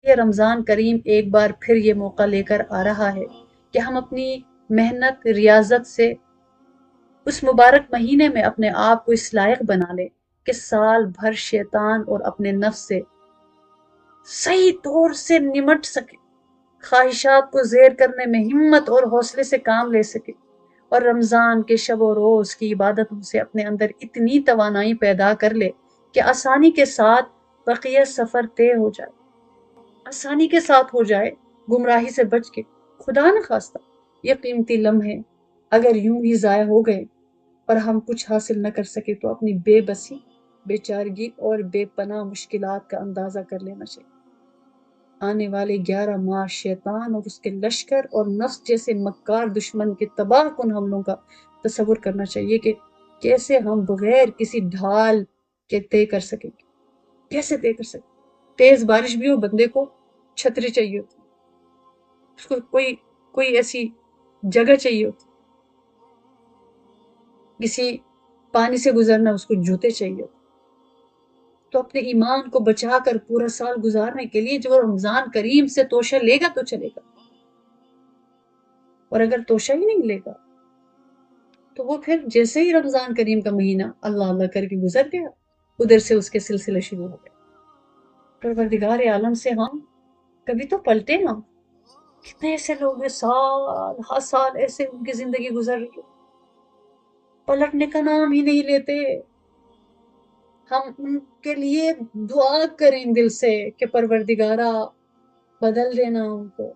یہ رمضان کریم ایک بار پھر یہ موقع لے کر آ رہا ہے کہ ہم اپنی محنت ریاضت سے اس مبارک مہینے میں اپنے آپ کو اس لائق بنا لیں کہ سال بھر شیطان اور اپنے نفس سے صحیح طور سے نمٹ سکے، خواہشات کو زیر کرنے میں ہمت اور حوصلے سے کام لے سکے، اور رمضان کے شب و روز کی عبادتوں سے اپنے اندر اتنی توانائی پیدا کر لے کہ آسانی کے ساتھ بقیہ سفر طے ہو جائے، آسانی کے ساتھ ہو جائے، گمراہی سے بچ کے۔ خدا نہ خواستہ یہ قیمتی لمحے اگر یوں ہی ضائع ہو گئے اور ہم کچھ حاصل نہ کر سکے تو اپنی بے بسی، بے چارگی اور بے پناہ مشکلات کا اندازہ کر لینا چاہیے۔ آنے والے 11 ماہ شیطان اور اس کے لشکر اور نفس جیسے مکار دشمن کے تباہ کن حملوں کا تصور کرنا چاہیے کہ کیسے ہم بغیر کسی ڈھال کے طے کر سکیں گے، کیسے طے کر سکیں۔ تیز بارش بھی ہو، بندے کو چھتری چاہیے ہوتی، اس کو کوئی ایسی جگہ چاہیے ہوتی، کسی پانی سے گزرنا اس کو جوتے چاہیے ہوتے۔ تو اپنے ایمان کو بچا کر پورا سال گزارنے کے لیے جو رمضان کریم سے توشہ لے گا تو چلے گا، اور اگر توشہ ہی نہیں لے گا تو وہ پھر جیسے ہی رمضان کریم کا مہینہ اللہ اللہ کر کے گزر گیا، ادھر سے اس کے سلسلے شروع ہو گئے۔ پروردگار عالم سے ہم کبھی تو پلٹے نا۔ کتنے ایسے لوگ ہیں سال ہر سال ایسے ان کی زندگی گزر رہی ہے، پلٹنے کا نام ہی نہیں لیتے۔ ہم ان کے لیے دعا کریں دل سے کہ پروردگارا بدل دینا ان کو،